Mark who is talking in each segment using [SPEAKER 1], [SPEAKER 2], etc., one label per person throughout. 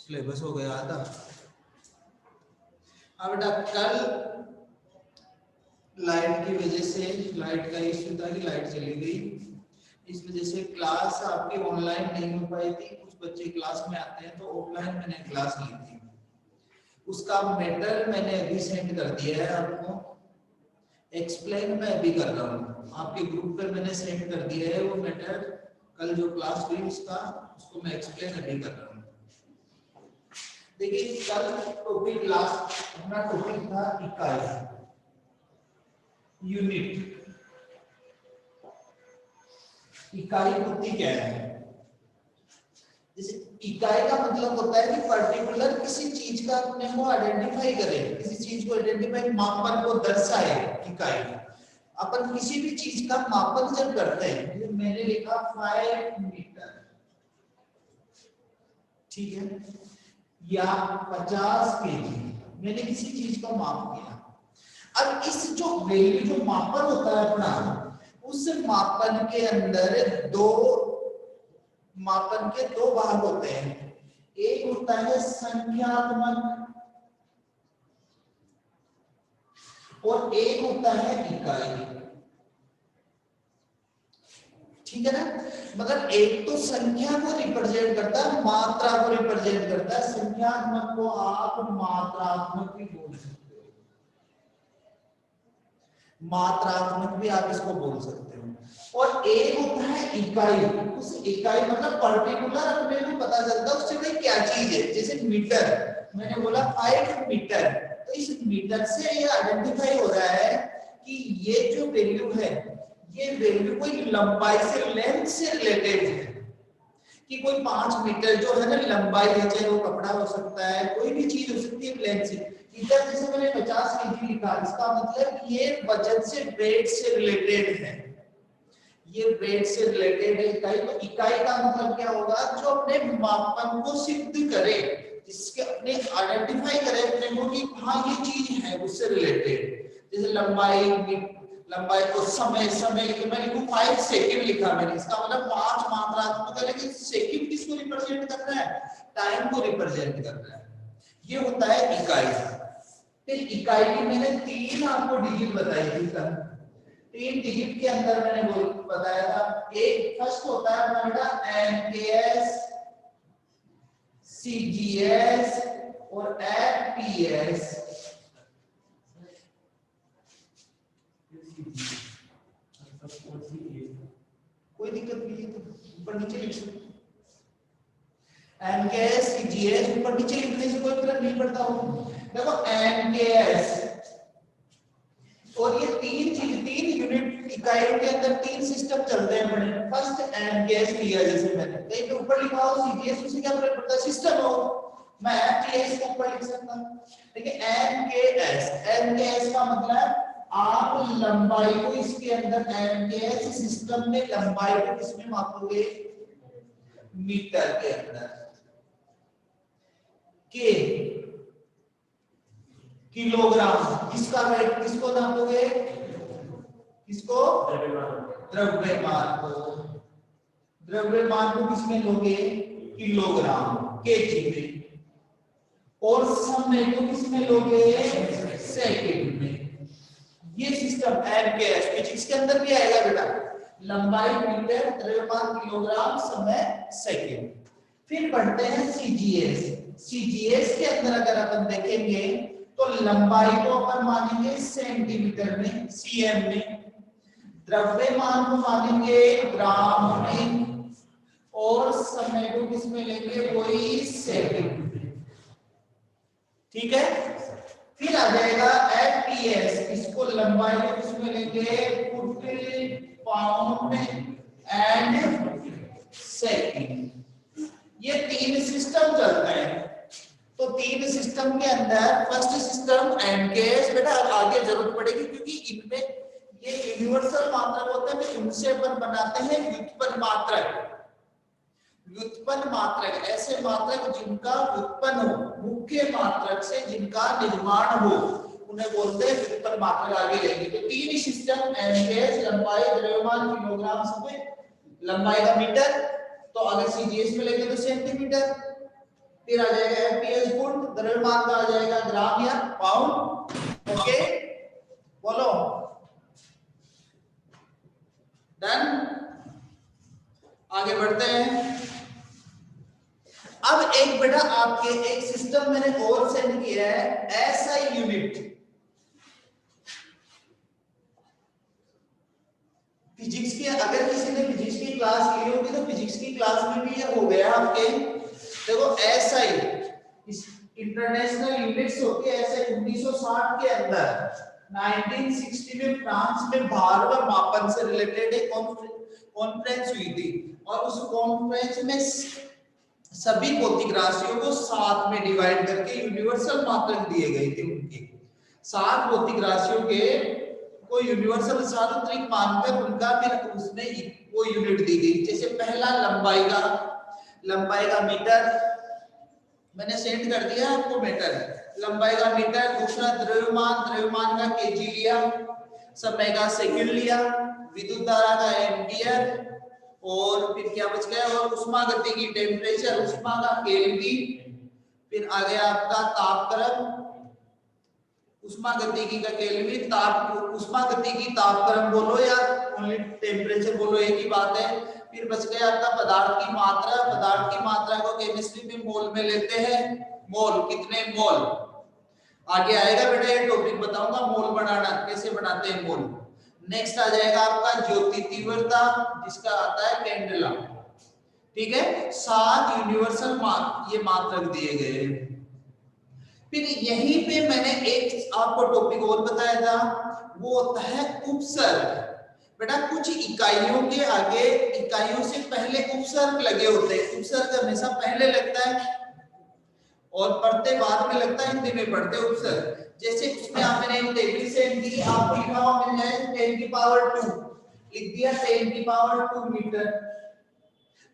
[SPEAKER 1] Syllabus हो गया आधा। अब बेटा कल लाइट की वजह से, लाइट का इश्यू था कि लाइट चली गई, इस वजह से क्लास आपकी ऑनलाइन नहीं हो पाई थी। कुछ बच्चे क्लास में आते हैं तो ऑफलाइन मैंने क्लास ली थी, उसका मैटर मैंने अभी सेंड कर दिया है आपको। एक्सप्लेन मैं अभी कर रहा हूँ, आपके ग्रुप पर मैंने सेंड कर दिया है वो मैटर। कल जो क्लास हुई उसको मैं एक्सप्लेन अभी कर रहा हूँ। देखिए कल टॉपिक लास्ट अपना टॉपिक था इकाई, यूनिट। इकाई होती क्या है? जैसे इकाई का मतलब होता है कि पर्टिकुलर किसी चीज का अपने को आइडेंटिफाई करे, किसी चीज को आइडेंटिफाई, मापन को दर्शाए। इकाई अपन किसी भी चीज का मापन जब करते हैं, जैसे मैंने लिखा 5 मीटर, ठीक है, या 50 केजी, मैंने किसी चीज का माप किया। अब इस जो वैल्यू, जो मापन होता है अपना, उस मापन के अंदर मापन के दो भाग होते हैं। एक होता है संख्यात्मक और एक होता है इकाई, ठीक है ना। मतलब एक तो संख्या को रिप्रेजेंट करता है, मात्रा को रिप्रेजेंट करता है। संख्यात्मक को आप मात्रात्मक भी बोल सकते हो, मात्रात्मक भी आप इसको बोल सकते हो। और एक होता है इकाई। उस इकाई मतलब पर्टिकुलर अपने को पता चलता है उससे भाई क्या चीज है। जैसे मीटर, मैंने बोला 5 मीटर, तो इस मीटर से ये आइडेंटिफाई हो रहा है कि ये जो वैल्यू है, ये वैल्यू कोई लंबाई से, लेंथ से रिलेटेड है। कि कोई 5 मीटर जो है ना लंबाई है, चाहे वो कपड़ा हो सकता है, कोई भी चीज हो सकती है लेंथ से। इधर जैसे मैंने 50 केजी लिखा, इसका मतलब ये वजन से, वेट से रिलेटेड है, ये वेट से रिलेटेड है इकाई। तो इकाई का मतलब क्या होगा? जो अपने मापन को सिद्ध करे, जिसके अपने आइडेंटिफाई करे अपने को कि हाँ ये चीज है उससे रिलेटेड। जैसे लंबाई, लंबाई को समय, समय तो मैं लिखूं 5 सेकंड लिखा मैंने, इसका मतलब 5 मात्रात्मक है, लेकिन सेकंड किसको रिप्रेजेंट कर रहा है? टाइम को रिप्रेजेंट कर रहा है। ये होता है इकाई। फिर इकाई की मैंने 3 आपको डिजिट बताई थी कल। 3 डिजिट के अंदर मैंने बताया था, एक फर्स्ट होता है अपना बेटा एमकेएस, सीजीएस और एफपीएस। कोई दिक्कत नहीं है, ऊपर नीचे लिख सकते। एमकेएस, सीजीएस ऊपर नीचे लिखने से कोई फर्क नहीं पड़ता हो। देखो एमकेएस और ये 3 यूनिट इकाइयों के अंदर 3 सिस्टम चलते हैं बड़े। फर्स्ट एमकेएस लिया, जैसे मैंने कहीं पे ऊपर लिखा हो सीजीएस, उससे क्या फर्क पड़ता है? सिस्टम हो, मैं एफपीएस को ऊपर लिख सकता हूं। देखिए एमकेएस, एमकेएस का मतलब आप लंबाई को इसके अंदर, एमकेएस सिस्टम में लंबाई को किसमें मापोगे? मीटर के अंदर। के किलोग्राम, इसका वेट किसको नापोगे? किसको? द्रव्यमान को। द्रव्यमान को किसमें लोगे? किलोग्राम, केजी में। और समय को किसमें लोगे? सेकंड में। ये सिस्टम एमकेएस फिजिक्स के अंदर भी आएगा बेटा। लंबाई मीटर, द्रव्यमान किलोग्राम, समय सेकंड। फिर बढ़ते हैं सीजीएस। सीजीएस के अंदर अगर अपन देखेंगे तो लंबाई को अपन मानेंगे सेंटीमीटर में, सीएम में, द्रव्यमान को मानेंगे ग्राम में, और समय को किसमें लेंगे? वही सेकंड में, ठीक है। फिर आ जाएगा एफपीएस, इसको लंबाई को किसमें लेंगे? Foot, pound and second. ये 3 सिस्टम चलते हैं। तो 3 सिस्टम के अंदर फर्स्ट सिस्टम एमकेएस, बेटा आगे जरूरत पड़ेगी क्योंकि इनमें ये यूनिवर्सल मात्रक होते हैं, तो इनसे अपन बनाते हैं व्युत्पन्न मात्रक। व्युत्पन्न मात्रक ऐसे मात्रक जिनका व्युत्पन्न हो, मुख्य मात्रक से जिनका निर्माण हो, उन्हें बोलते हैं व्युत्पन्न मात्रक। आगे लेंगे तो 3 सिस्टम एमकेएस, लंबाई, द्रव्यमान, किलोग्राम, समय, लंबाई का मीटर, तो अगर सीजीएस में लेंगे तो सेंटीमीटर, फिर आ जाएगा एमपीएस फुट, द्रव्यमान का आ जाएगा ग्राम या पाउंड। ओके बोलो डन। आगे बढ़ते हैं। अब एक बेटा आपके एक सिस्टम मैंने और सेंड किया है, एसआई यूनिट। फिजिक्स की अगर किसी ने फिजिक्स की क्लास ली होगी तो फिजिक्स की क्लास में भी ये हो गया आपके। देखो एसआई इंटरनेशनल यूनिट्स होती है। एसआई 1960 के अंदर 1960 में फ्रांस में भार व मापन से रिलेटेड एक कॉन्फ्रेंस हुई थी और उस कॉन्फ्रेंस में सभी भौतिक राशियों को 7 में डिवाइड करके यूनिवर्सल मात्रक दिए गए थे। उनके 7 भौतिक राशियों के को यूनिवर्सल सार्वत्रिक मानकर उनका फिर उसमें वो यूनिट दी गई। जैसे पहला लंबाई का मीटर मैंने सेंड कर दिया आपको, मीटर लंबाई का मीटर। दूसरा द्रव्यमान का केजी लिया, समय का सेकंड लिया, विद्युत धारा का एम्पियर, और फिर क्या बच गया और उष्मागतिकी टेम्परेचर, उष्मा का केल्विन। फिर आ गया आपका तापक्रम, उष्मागतिकी का केल्विन, उष्मागतिकी तापक्रम बोलो या ओनली टेम्परेचर बोलो, एक ही बात है। फिर बच गया आपका पदार्थ की मात्रा। पदार्थ की मात्रा को केमिस्ट्री में मोल में लेते हैं। मोल कितने मोल, आगे आएगा बेटा ये टॉपिक बताऊंगा मोल बनाना कैसे बनाते हैं मोल। नेक्स्ट आ जाएगा आपका ज्योति तीव्रता, जिसका आता है कैंडेला। ठीक है, 7 यूनिवर्सल ये मात्रक दिए गए हैं। फिर यहीं पे मैंने एक आपको टॉपिक और बताया था, वो होता है उपसर्ग। बेटा कुछ इकाइयों के आगे, इकाइयों से पहले उपसर्ग लगे होते हैं। उपसर्ग हमेशा पहले लगता है और पढ़ते बाद में लगता है, हिंदी में पढ़ते उपसर्ग। जैसे उसमें आप मैंने एक टेबल सेंड की, आपको लिखा हुआ मिल जाए 10 की पावर 2, लिख दिया 10 की पावर 2 मीटर।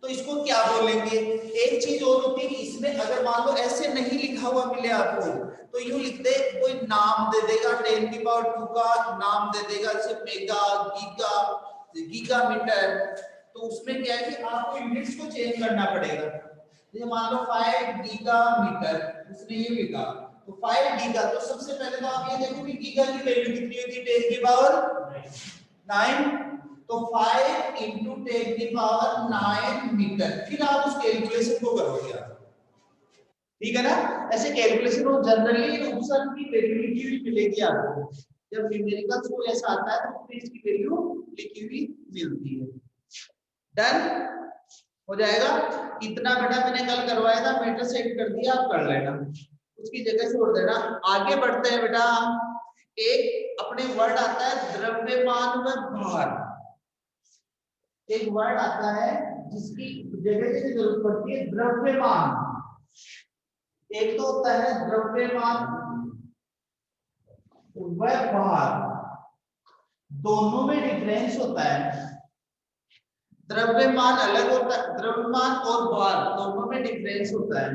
[SPEAKER 1] तो इसको क्या बोलेंगे? एक चीज और होती है कि इसमें अगर मान लो ऐसे नहीं लिखा हुआ मिले आपको, तो यूं लिख दे, कोई नाम दे देगा 10 की पावर 2 का नाम दे देगा, जैसे मेगा, गीगा, गीगा मीटर। तो उसमें क्या है कि आपको यूनिट्स को चेंज करना पड़ेगा। जैसे मान लो 5 गीगा मीटर, उसने ये लिखा तो 5 गीगा। तो सबसे पहले तो आप ये देखो कि गीगा की वैल्यू कितनी होती है, 10 की पावर 9। तो 5 into 10 की पावर 9 मीटर। फिर आप उस कैलकुलेशन को करोगे आप, ठीक है ना। ऐसे कैलकुलेशन हो, जनरली उपसर्ग की वैल्यू लिखी हुई मिलेगी आपको। जब न्यूमेरिकल्स को ऐसा आता है तो उसमें इसकी वैल्यू लिखी हुई मिलती है। डन हो जाएगा। इतना बेटा मैंने कल करवाया था, मीटर सेट कर दिया, आप कर लेना, उसकी जगह छोड़ देना। आगे बढ़ते हैं बेटा। एक अपने वर्ड आता है द्रव्यमान व भार। एक वर्ड आता है जिसकी जगह की जरूरत पड़ती है, द्रव्यमान। एक तो होता है द्रव्यमान व भार, दोनों में डिफरेंस होता है। द्रव्यमान अलग होता है, द्रव्यमान और भार दोनों में डिफरेंस होता है।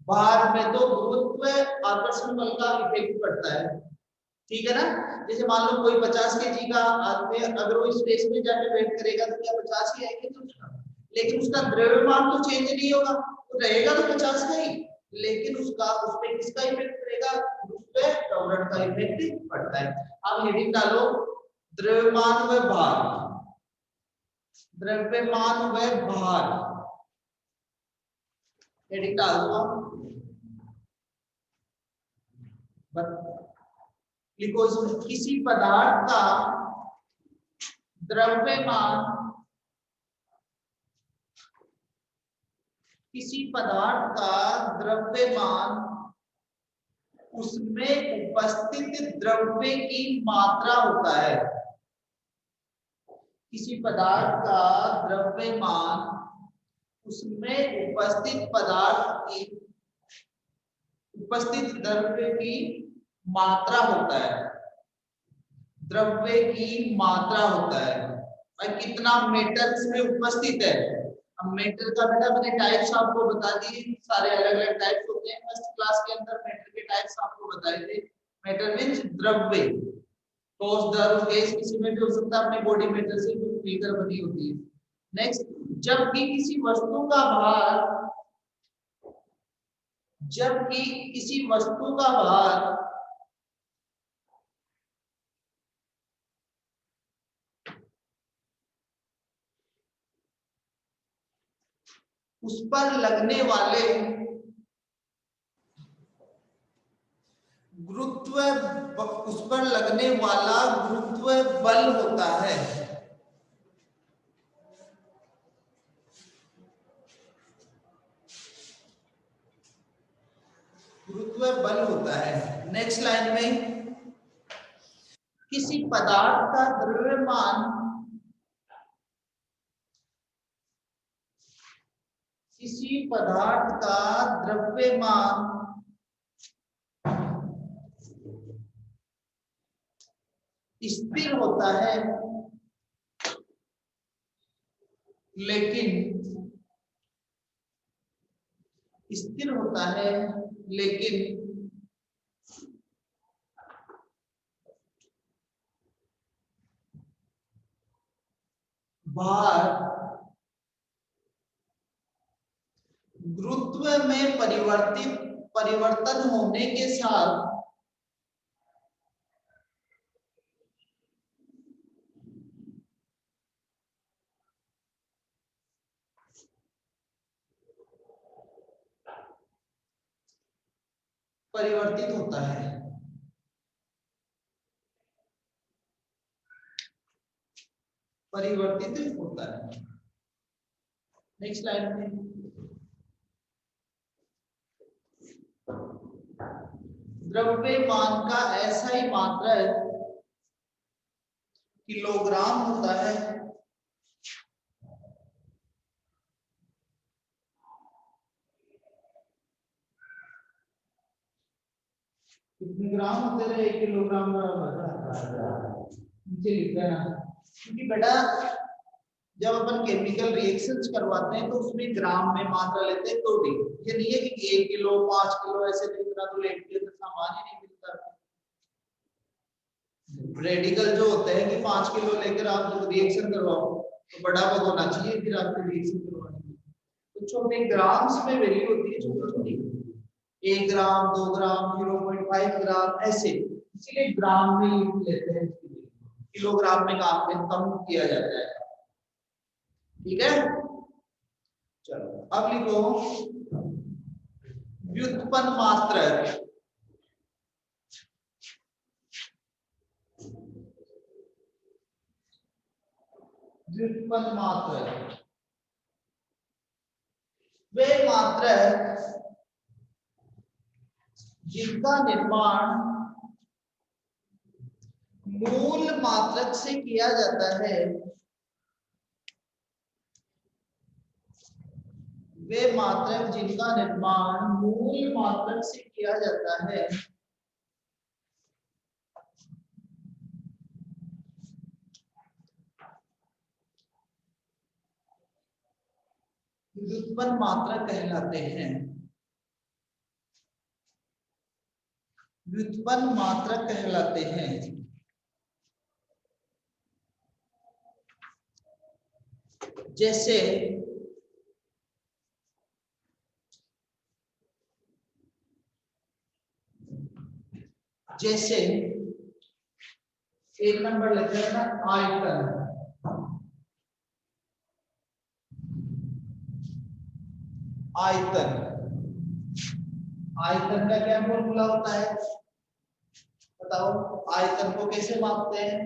[SPEAKER 1] भार में तो गुरुत्व आकर्षण बल का इफेक्ट पड़ता है, ठीक है ना। जैसे मान लो कोई 50 केजी का आदमी अगर वो स्पेस में जाके वेट करेगा तो क्या 50 ही आएंगे तो उसका, लेकिन उसका द्रव्यमान तो चेंज नहीं होगा, तो रहेगा तो 50 का ही, लेकिन उसका उस पे किसका इफेक्ट पड़ेगा, उस पे त्वरण का इफेक्ट पड़ता है। अब हेडिंग डालो द्रव्यमान व भार, द्रव्यमान व भार, हेडिंग डाल दो। लिखो इसमें, किसी पदार्थ का द्रव्यमान, किसी पदार्थ का द्रव्यमान उसमें उपस्थित द्रव्य की मात्रा होता है। किसी पदार्थ का द्रव्यमान उसमें उपस्थित पदार्थ की, उपस्थित द्रव्य की मात्रा होता है, द्रव्य की मात्रा होता है। और कितना मीटर इसमें उपस्थित है। अब मीटर का बेटा मैंने टाइप्स आपको बता दिए, सारे अलग अलग टाइप्स होते हैं। फर्स्ट क्लास के अंदर मीटर के टाइप्स आपको बताए थे। मीटर मींस द्रव्य, ठोस द्रव गैस किसी में भी हो सकता है, अपने बॉडी मीटर से मिलकर बनी होती है। नेक्स्ट, जब भी किसी वस्तु का भार जबकि किसी वस्तु का भार उस पर लगने वाले गुरुत्व उस पर लगने वाला गुरुत्व बल होता है। गुरुत्व बल होता है। नेक्स्ट लाइन में, किसी पदार्थ का द्रव्यमान किसी पदार्थ का द्रव्यमान स्थिर होता है, लेकिन स्थिर होता है लेकिन भार गुरुत्व में परिवर्तन होने के साथ परिवर्तित होता है। परिवर्तित होता है। नेक्स्ट लाइन में, द्रव्यमान का ऐसा ही मात्रक किलोग्राम होता है। कितने ग्राम होते हैं? 1 किलोग्राम बराबर नीचे लिख देना, क्योंकि बेटा जब अपन केमिकल रिएक्शंस करवाते हैं तो उसमें ग्राम में मात्रा लेते हैं, तो ठीक। ये नहीं है कि 1 किलो 5 किलो ऐसे लिखना, तो लेके तो सामान ही नहीं मिलता। रेडिकल जो होते हैं कि 5 किलो लेकर आप जब रिएक्शन करवाओ तो बड़ा वो होना चाहिए फिर आपको रिएक्शन करवाने में। तो छोटे ग्राम्स में वैल्यू होती है, छोटी छोटी 1 ग्राम 2 ग्राम 0.5 ग्राम ऐसे, इसीलिए ग्राम में यूज लेते हैं। किलोग्राम में काम में कम किया जाता है। ठीक है, चलो अब लिखो व्युत्पन्न मात्रक। व्युत्पन्न मात्रक वे मात्रक जिनका निर्माण मूल मात्रक से किया जाता है। वे मात्रक जिनका निर्माण मूल मात्रक से किया जाता है व्युत्पन्न मात्रक कहलाते हैं। व्युत्पन्न मात्रक कहलाते हैं। जैसे जैसे 1 नंबर लेते हैं ना, आयतन। आयतन आयतन का क्या फॉर्मूला होता है बताओ? आयतन को कैसे मापते हैं?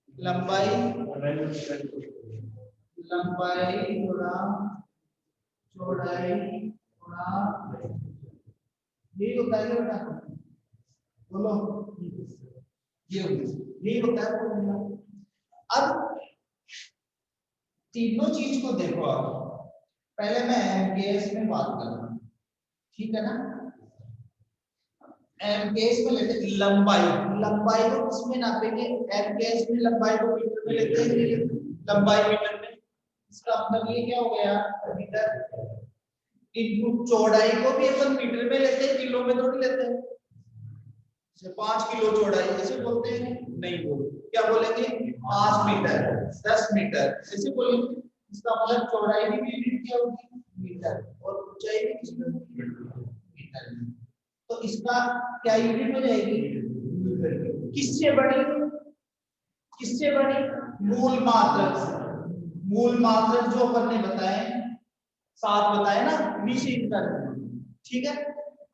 [SPEAKER 1] लंबाई गुणा चौड़ाई गुणा, यही होता है बेटा, बोलो यही होता है फॉर्मूला। अब तीनों चीज को देखो आप, पहले मैं एमकेएस में बात करूंगा, ठीक है ना? एमकेएस में लेते हैं लंबाई। लंबाई को किसमें नापेंगे? एमकेएस में लंबाई को मीटर में लेते हैं, लंबाई मीटर में। इसका मतलब ये क्या हो गया? मीटर। इनटू चौड़ाई को भी अपन मीटर में लेते हैं, किलो में थोड़ी लेते हैं। 5 किलो चौड़ाई ऐसे बोलते हैं? नहीं बोलते। क्या बोलेंगे? 5 मीटर 10 मीटर ऐसे बोलेंगे। इसका मतलब चौड़ाई भी यूनिट क्या होगी? मीटर। और ऊंचाई भी किसमें मीटर में। तो इसका क्या यूनिट हो जाएगी मीटर। किससे बड़ी मूल मात्रक से। मूल मात्रक जो अपन ने बताए 7 बताए ना, निश्चित कर। ठीक है,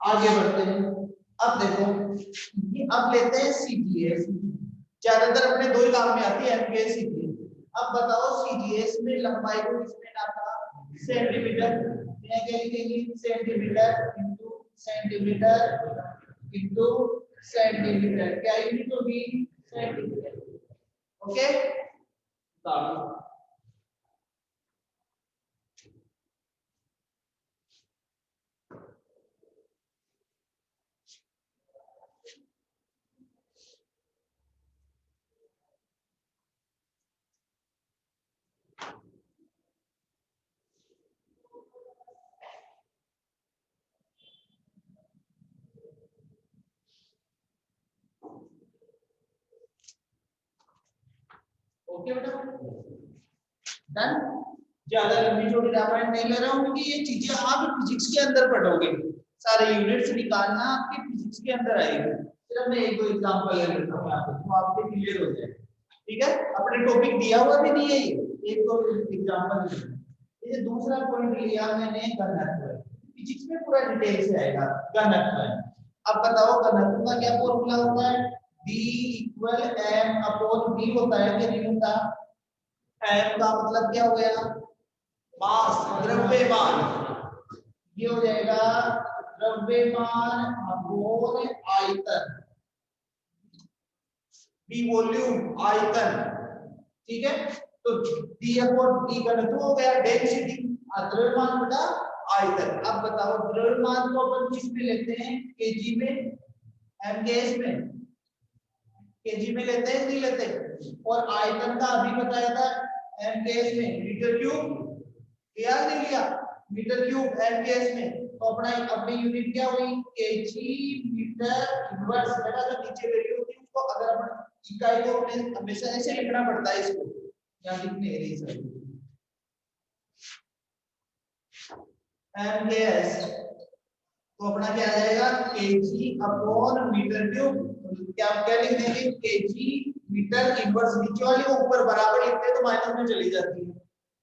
[SPEAKER 1] आगे बढ़ते हैं। अब देखो ये अब लेते हैं सीजीएस। ज्यादातर अपने दो ही काम में आती है, एमकेएस सीजीएस। अब बताओ सीजीएस में लंबाई को किसने नापा सेंटीमीटर। क्या लिखेंगे सेंटीमीटर इंटू सेंटीमीटर क्या यूनिट होगी सेंटीमीटर। ओके ओके बेटा डन। ज्यादा लंबी चौड़ी रामायण नहीं ले रहा हूं क्योंकि ये चीजें आप फिजिक्स के अंदर पढ़ोगे। सारे यूनिट्स निकालना आपके फिजिक्स के अंदर आएगी। सिर्फ मैं एक दो एग्जांपल ले लेता हूं यहाँ पे तो आपके क्लियर हो जाए। ठीक है, अपने टॉपिक दिया हुआ भी नहीं है ये, एक दो एग्जांपल। ये दूसरा पॉइंट लिया मैंने घनत्व। फिजिक्स में पूरा डिटेल से आएगा घनत्व। अब बताओ घनत्व का क्या फॉर्मूला होता है B = m/v होता है कि नहीं होता। m का मतलब क्या हो गया मास द्रव्यमान। ये हो जाएगा द्रव्यमान अपॉन आयतन। B वॉल्यूम आयतन। ठीक है, तो D अपॉन D घनत्व हो गया डेंसिटी। द्रव्यमान बटा आयतन। अब बताओ द्रव्यमान को अपन किस में लेते हैं केजी में एमकेएस में केजी में लेते हैं नहीं लेते। और आयतन का अभी बताया था एमकेएस में मीटर क्यूब लिया नहीं लिया मीटर क्यूब एमकेएस में। तो अपनी यूनिट क्या हुई केजी मीटर इनवर्स। बेटा जो नीचे वैल्यू होती है उसको अगर अपन इकाई को अपने हमेशा ऐसे लिखना पड़ता है। इसको यहां लिखने रही सर एमकेएस तो अपना क्या आ जाएगा केजी अपॉन मीटर क्यूब। क्या लिख देंगे केजी मीटर इनवर्स। नीचे वाली को ऊपर बराबर लिखते हैं तो माइनस में चली जाती है।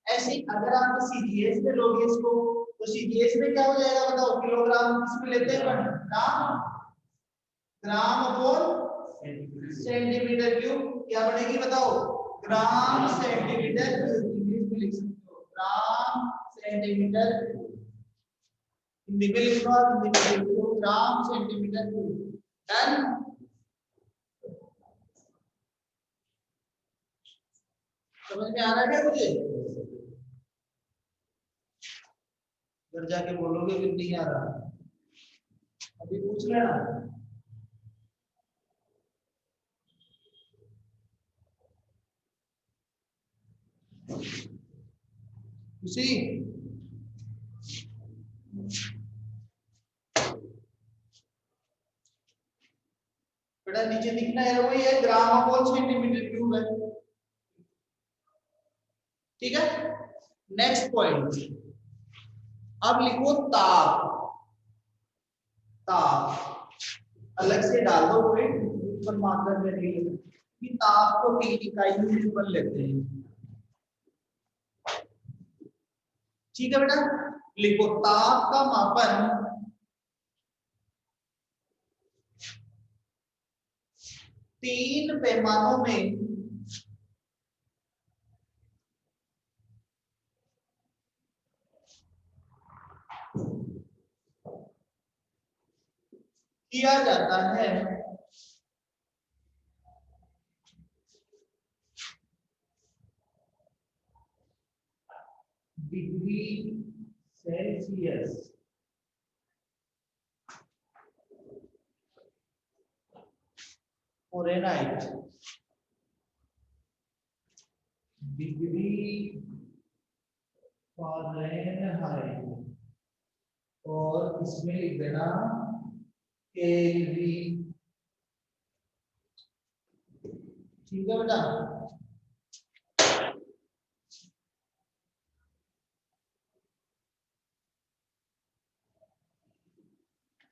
[SPEAKER 1] ऐसे अगर आप सीजीएस में लोगे इसको तो सीजीएस में क्या हो जाएगा बताओ किलोग्राम किसमें लेते हैं ग्राम अपॉन सेंटीमीटर क्यूब। क्या बनेगी बताओ ग्राम सेंटीमीटर इंग्लिश में लिख सकते हो ग्राम सेंटीमीटर। हिंदी में लिखो आप हिंदी में लिखो ग्राम सेंटीमीटर क्यूब। डन। समझ में आ रहा है क्या मुझे। घर जाके बोलोगे कि नहीं आ रहा अभी पूछ लेना। खुशी बेटा नीचे दिखना है वही है ग्राम अपॉन सेंटीमीटर क्यूब है। ठीक है, नेक्स्ट पॉइंट। अब लिखो ताप। अलग से डाल दो पॉइंट पर मात्रा में नहीं कि ताप को 3 इकाई में बन लेते हैं। ठीक है बेटा, लिखो ताप का मापन 3 पैमानों में किया जाता है। Degree Celsius Fahrenheit degree Fahrenheit और इसमें लिख देना केल्विन। ठीक है बेटा,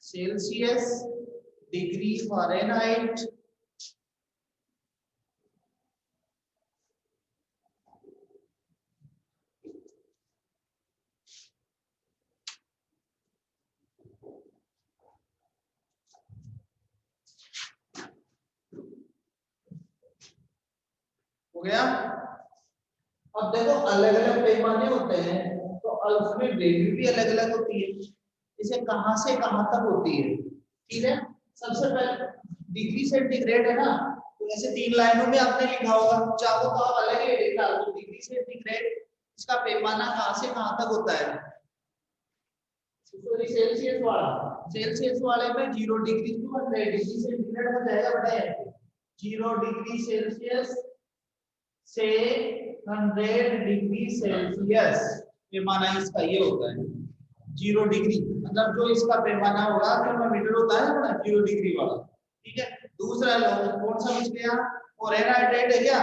[SPEAKER 1] सेल्सियस, डिग्री फ़ारेनहाइट, हो गया। अब देखो अलग अलग पैमाने होते हैं तो उसमें वैल्यू भी अलग अलग होती है। इसे कहां से कहां तक होती है, ठीक है। सबसे पहले डिग्री सेंटीग्रेड है ना, तो ऐसे 3 लाइनों में आपने लिखा होगा, चाहो तो आप अलग ही लिखा दो। डिग्री सेंटीग्रेड इसका पैमाना कहां से कहां तक होता है, सॉरी सेल्सियस वाले में 0 डिग्री टू 100 डिग्री सेंटीग्रेड हो जाएगा बेटा। 0 डिग्री सेल्सियस से 100 डिग्री सेल्सियस पैमाना इसका ये होता है। 0 डिग्री मतलब जो इसका पैमाना होगा, थर्मामीटर होता है ना 0 डिग्री वाला, ठीक है। दूसरा लो कौन सा बच गया, फ़ारेनहाइट है क्या,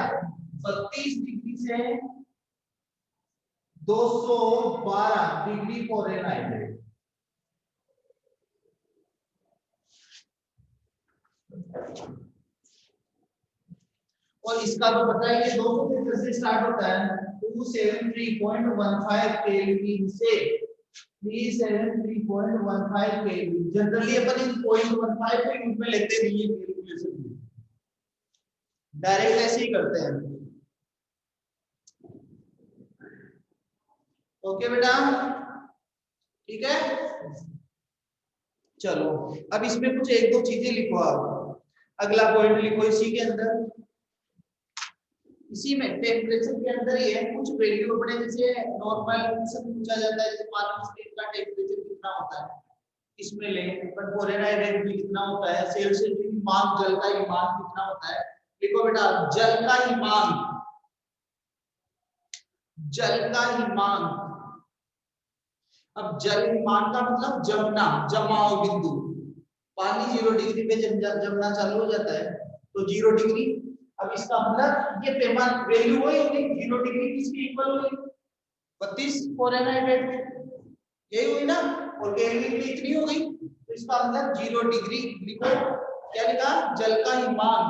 [SPEAKER 1] 32 डिग्री से 212 डिग्री फ़ारेनहाइट। और इसका तो पता है कि 200 से स्टार्ट होता है, 273.15 केल्विन से 373.15 केल्विन। जनरली अपन इन 0.15 के यूज में लेते नहीं है कैलकुलेशन में, डायरेक्ट ऐसे ही करते हैं। ओके बेटा, ठीक है। चलो अब इसमें कुछ एक दो चीजें लिखो आप। अगला पॉइंट लिखो इसी के अंदर, इसी में टेम्परेचर के अंदर ही है कुछ वैल्यू अपने, जैसे नॉर्मल सब पूछा जाता है, जैसे मानव शरीर का टेम्परेचर कितना होता है इसमें ले, पर फ़ारेनहाइट भी कितना होता है, सेल्सियस हिमांक, जल का हिमांक कितना होता है। देखो बेटा जल का हिमांक, जल का हिमांक, अब जल हिमांक का मतलब जमना, जमाव बिंदु। पानी 0 डिग्री पे जमना चालू हो जाता है तो 0 डिग्री। अब इसका मतलब ये पैमाना वैल्यू वही होगी, 0 डिग्री किसकी इक्वल होगी, 32 फ़ारेनहाइट, यही हुई ना, और केल्विन भी इतनी हो गई, तो इसका मतलब 0 डिग्री लिखो। क्या लिखा, जल का हिमांक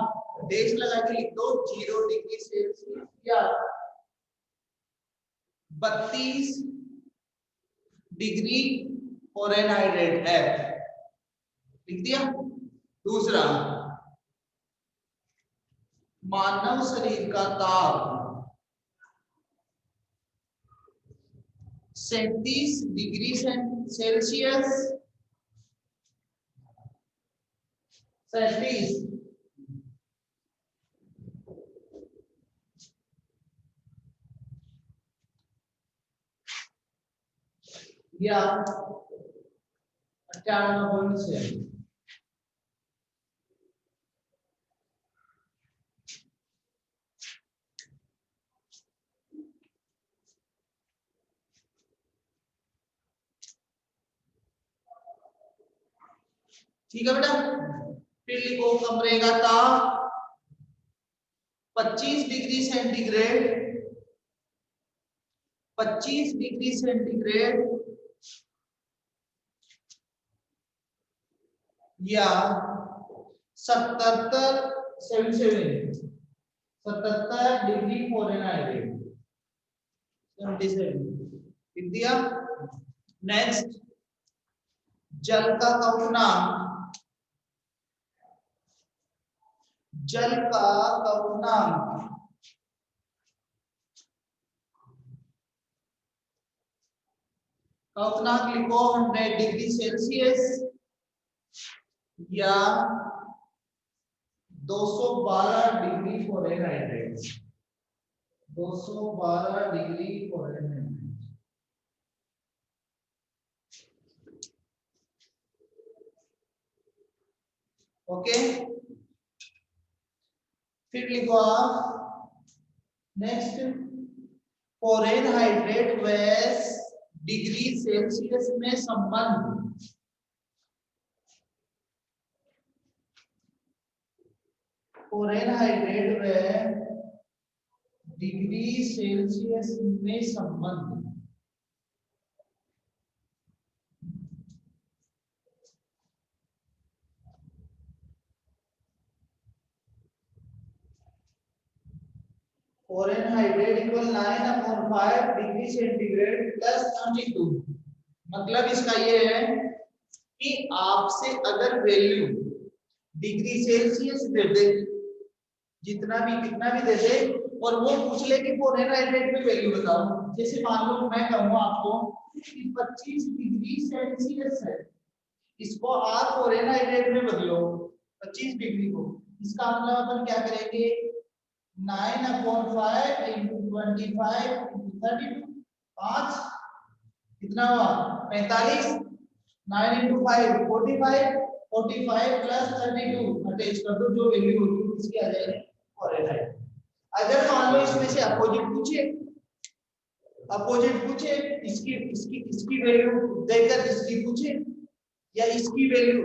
[SPEAKER 1] देश लगा के लिख दो 0 डिग्री सेल्सियस या 32 डिग्री फ़ारेनहाइट है, लिख दिया। दूसरा मानव शरीर का ताप 37 डिग्री सेल्सियस, 37 या 98.6। ठीक है बेटा, फिर लिखो कमरे का ताप 25 डिग्री सेंटीग्रेड, 25 डिग्री सेंटीग्रेड या 77 डिग्री फ़ारेनहाइट, 77 लिख दिया। नेक्स्ट जल का क्वथनांक, जल का क्वथनांक लिखो 100 डिग्री सेल्सियस या 212 degree Fahrenheit, 212 degree Fahrenheit. Okay, फिर लिखो आप नेक्स्ट फ़ारेनहाइट व डिग्री सेल्सियस में संबंध, फ़ारेनहाइट व डिग्री सेल्सियस में संबंध। Fahrenheit equal 9/5 degree centigrade plus 32। मतलब इसका ये है कि आपसे अगर वैल्यू डिग्री सेल्सियस दे दे, जितना भी कितना भी दे दे, और वो पूछ ले कि फ़ारेनहाइट में वैल्यू बताओ, जैसे मान लो मैं कहूँ आपको कि 25 डिग्री सेल्सियस है, इसको आप फ़ारेनहाइट में बदलो 25 डिग्री को, इसका मतलब अपन क्या करेंगे 9/5 × 25 × 32, 5 कितना हुआ 45, 9 × 5 45, 45 प्लस 32 अटैच कर दो, जो वैल्यू होगी उसकी आ जाएगी फ़ारेनहाइट। अगर मान लो इसमें से अपोजिट पूछे इसकी वैल्यू देकर इसकी पूछे, या इसकी वैल्यू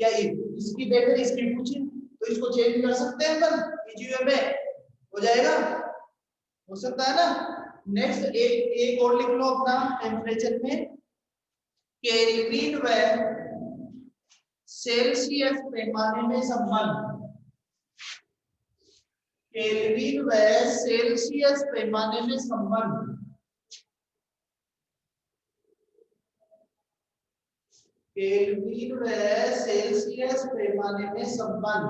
[SPEAKER 1] या इसकी देकर इसकी पूछे, तो इसको चेंज कर सकते हैं अपन इजी वे में, हो जाएगा, हो सकता है ना। नेक्स्ट एक और लिख लो अपना टेम्परेचर में, केल्विन व सेल्सियस पैमाने में संबंध, केल्विन व सेल्सियस पैमाने में संबंध, केल्विन व सेल्सियस पैमाने में संबंध।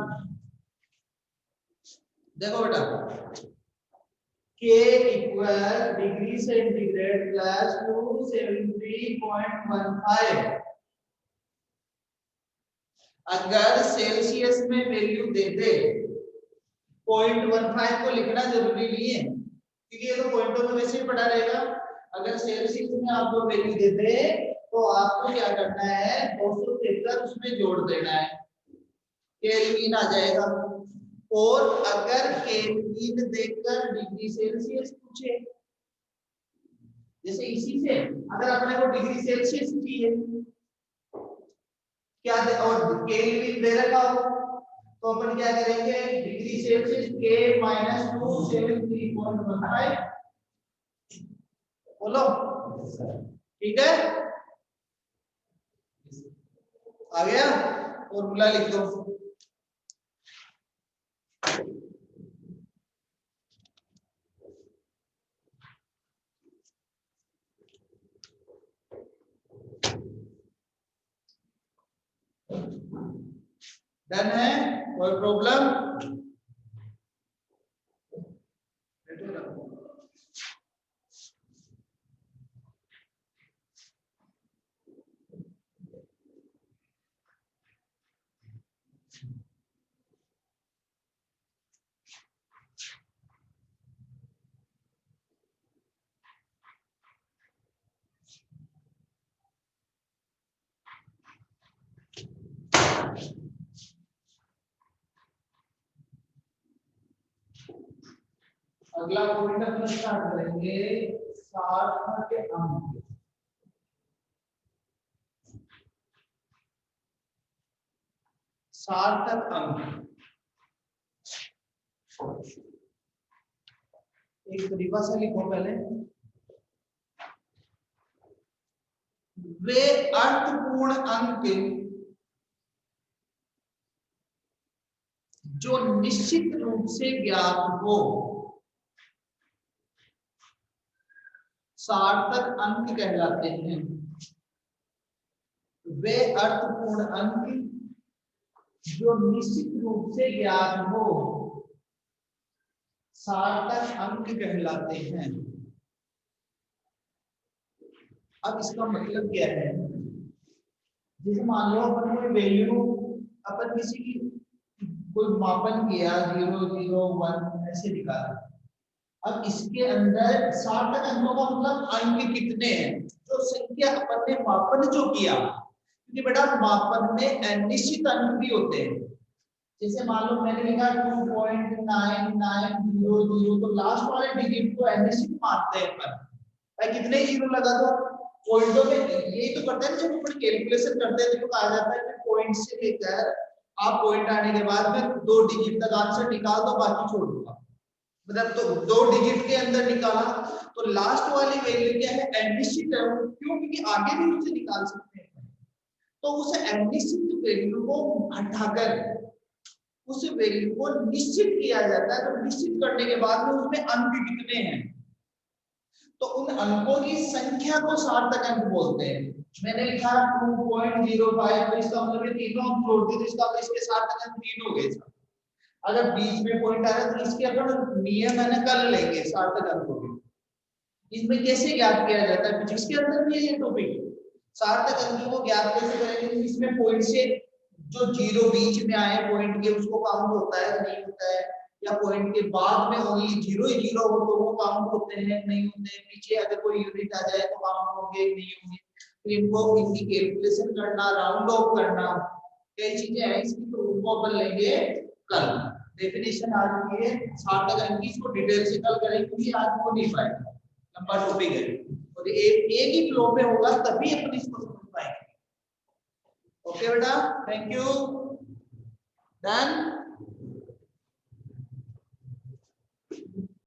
[SPEAKER 1] देखो बेटा, K equal degree centigrade plus 273.15, अगर सेल्सियस में वैल्यू दे दे, 0.15 को लिखना जरूरी नहीं है क्योंकि ये तो पॉइंटों में वैसे ही पड़ा रहेगा। अगर सेल्सियस में आपको वैल्यू दे दे तो आपको क्या करना है 273 उसमें जोड़ देना है, केल्विन आ जाएगा। और अगर केल्विन देकर डिग्री सेल्सियस पूछे, जैसे इसी से अगर अपने को डिग्री सेल्सियस चाहिए क्या दे, और केल्विन दे रखा हो तो अपन क्या करेंगे डिग्री सेल्सियस K - 273.15, बोलो ठीक है, आ गया। फॉर्मूला लिख दो, डन है, कोई प्रॉब्लम? अगला पॉइंट अपना स्टार्ट करेंगे सार्थक अंक। सार्थक अंक एक परिभाषा लिखो पहले, वे अर्थपूर्ण अंक जो निश्चित रूप से ज्ञात हो, सार्थक अंक कहलाते हैं। वे अर्थपूर्ण अंक जो निश्चित रूप से ज्ञात हो, सार्थक अंक कहलाते हैं। अब इसका मतलब क्या है, जैसे मान लो अपन कोई वैल्यू, अपन किसी की कोई मापन किया 0 0 1 ऐसे निकाला, अब इसके अंदर सार्थक अंकों का मतलब अंक कितने हैं, जो संख्या अपन ने मापन जो किया, क्योंकि बेटा मापन में अनिश्चित अंक भी होते हैं। जैसे मान लो मैंने लिखा 2.9900, तो लास्ट वाले डिजिट को अनिश्चित मानते हैं अपन, भाई कितने जीरो लगा दो पॉइंटों में, यही तो करते हैं जब अपन कैलकुलेशन करते हैं तो कहा जाता है कि पॉइंट से लेकर आप पॉइंट आने के बाद में 2 डिजिट तक आंसर निकाल दो, बाकी छोड़ दूंगा, मतलब तो 2 डिजिट के अंदर निकाला तो लास्ट वाली वैल्यू क्या है अनिश्चित है, क्यों, क्योंकि आगे भी उसे निकाल सकते हैं। तो उस अनिश्चित वैल्यू को हटाकर उस वैल्यू को निश्चित किया जाता है। तो निश्चित करने के बाद में उसमें अंक कितने हैं, तो उन अंकों की संख्या को सार्थक अंक बोलते हैं। मैंने लिखा 2.05, तो इसका मतलब ये तीनों अंक जोड़ दिए, तो इसका मतलब इसके सार्थक अंक 3 हो गए। अगर बीच में पॉइंट आ रहा है तो इसके अपन नियम है ना कर लेंगे सार्थक अंकों के। इसमें कैसे ज्ञात किया जाता है, फिजिक्स के अंदर भी ये टॉपिक सार्थक अंकों को ज्ञात कैसे करेंगे। इसमें पॉइंट से जो जीरो बीच में आए पॉइंट के उसको काउंट होता है नहीं होता है, या पॉइंट के बाद में ओनली जीरो ही जीरो हो तो वो काउंट होते हैं नहीं होते हैं, पीछे अगर कोई यूनिट आ जाए तो काउंट होंगे नहीं होंगे। तो इनको इनकी कैलकुलेशन करना, राउंड ऑफ करना, कई चीजें हैं इसकी, तो उनको अपन लेंगे कल। डेफिनेशन आज की है सार्थक अंक की, इसको डिटेल से कल करेंगे क्योंकि आज वो नहीं पाएंगे, लंबा टॉपिक है और एक ही फ्लो में होगा तभी अपन इसको समझ पाएंगे। ओके बेटा, थैंक यू, डन।